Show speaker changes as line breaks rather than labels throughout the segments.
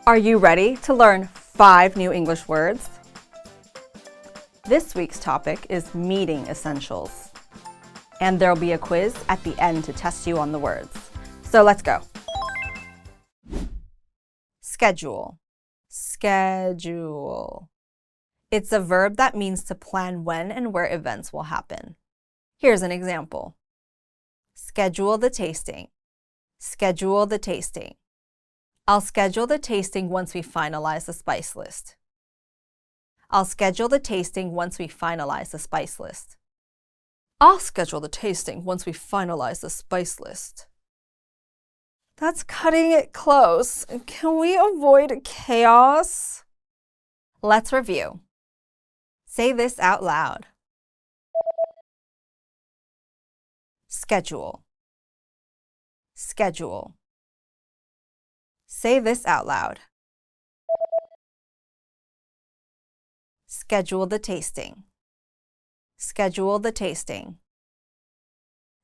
Are you ready to learn 5 new English words? This week's topic is meeting essentials. And there'll be a quiz at the end to test you on the words. So let's go. Schedule. Schedule. It's a verb that means to plan when and where events will happen. Here's an example. Schedule the tasting. Schedule the tasting. I'll schedule the tasting once we finalize the spice list. I'll schedule the tasting once we finalize the spice list. I'll schedule the tasting once we finalize the spice list. That's cutting it close. Can we avoid chaos? Let's review. Say this out loud. Schedule. Schedule. Say this out loud. Schedule the tasting. Schedule the tasting.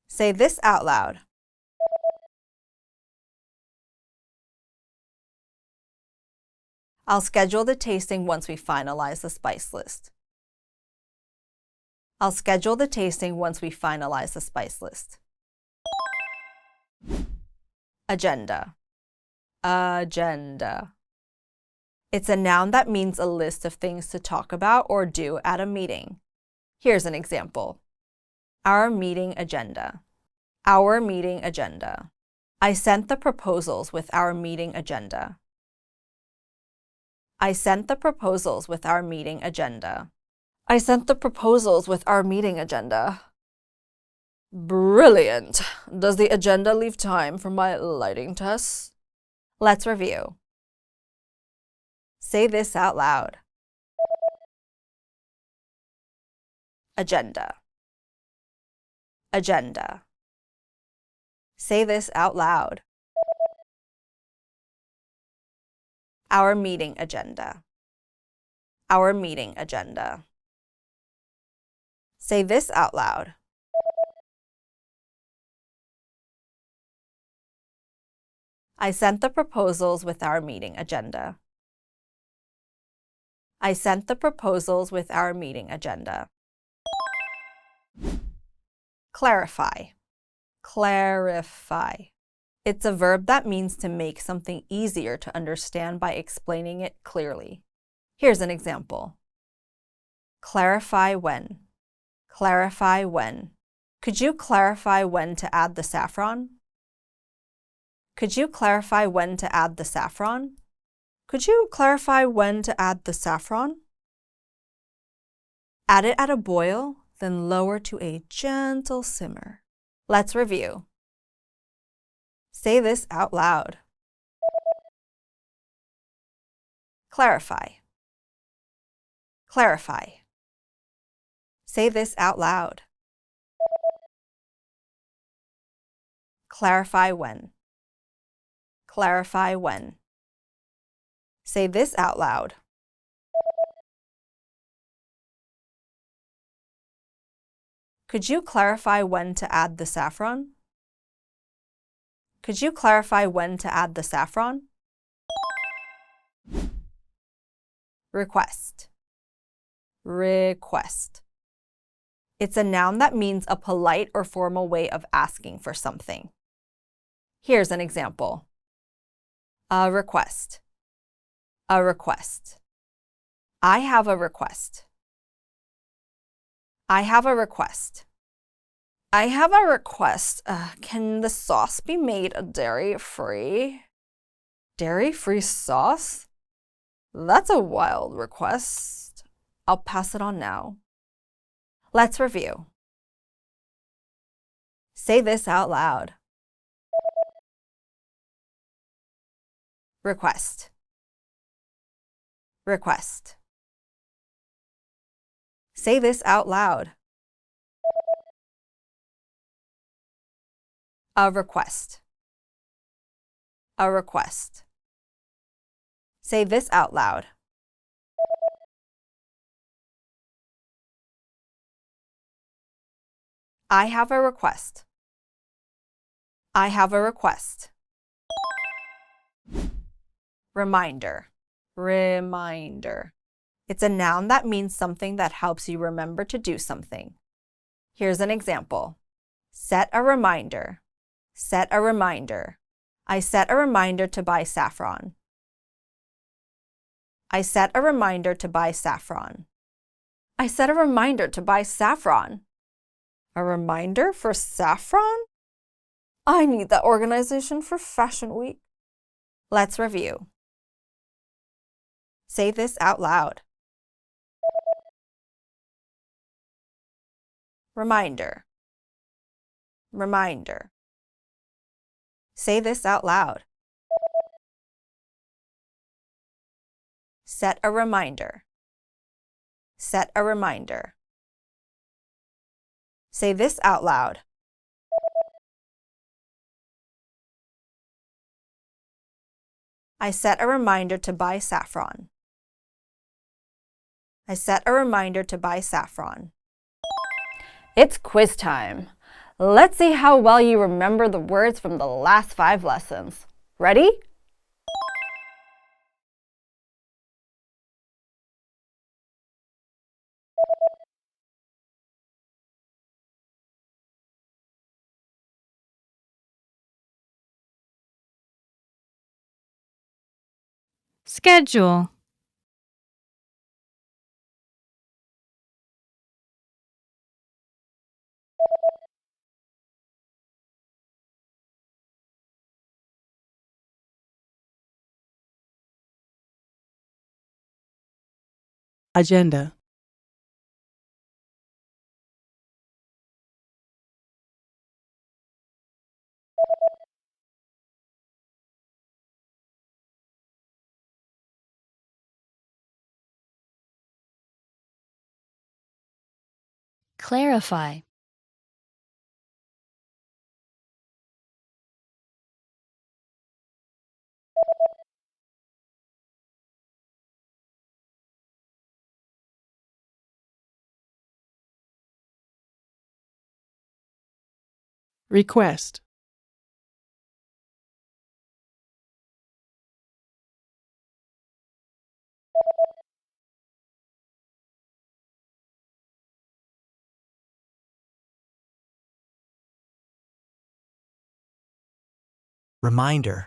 Say this out loud. I'll schedule the tasting once we finalize the spice list. I'll schedule the tasting once we finalize the spice list. Agenda. Agenda. It's a noun that means a list of things to talk about or do at a meeting. Here's an example. Our meeting agenda. Our meeting agenda. I sent the proposals with our meeting agenda. I sent the proposals with our meeting agenda. I sent the proposals with our meeting agenda. Brilliant! Does the agenda leave time for my lighting tests? Let's review. Say this out loud. Agenda. Agenda. Say this out loud. Our meeting agenda. Our meeting agenda. Say this out loud. I sent the proposals with our meeting agenda. I sent the proposals with our meeting agenda. Clarify. Clarify. It's a verb that means to make something easier to understand by explaining it clearly. Here's an example. Clarify when. Clarify when. Could you clarify when to add the saffron? Could you clarify when to add the saffron? Could you clarify when to add the saffron? Add it at a boil, then lower to a gentle simmer. Let's review. Say this out loud. Clarify. Clarify. Say this out loud. Clarify when. Clarify when. Say this out loud. Could you clarify when to add the saffron? Could you clarify when to add the saffron? Request. Request. It's a noun that means a polite or formal way of asking for something. Here's an example. A request. A request. I have a request. I have a request. I have a request. Can the sauce be made dairy-free? Dairy-free sauce? That's a wild request. I'll pass it on now. Let's review. Say this out loud. Request. Request. Say this out loud. A request. A request. Say this out loud. I have a request. I have a request. Reminder. Reminder. It's a noun that means something that helps you remember to do something. Here's an example. Set a reminder. Set a reminder. I set a reminder to buy saffron. I set a reminder to buy saffron. I set a reminder to buy saffron. A reminder for saffron? I need that organization for Fashion Week. Let's review. Say this out loud. Reminder. Reminder. Say this out loud. Set a reminder. Set a reminder. Say this out loud. I set a reminder to buy saffron. I set a reminder to buy saffron. It's quiz time. Let's see how well you remember the words from the last 5 lessons. Ready?
Schedule.
Agenda.
Clarify.
Request.
Reminder.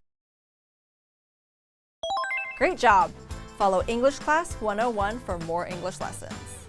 Great job! Follow English Class 101 for more English lessons.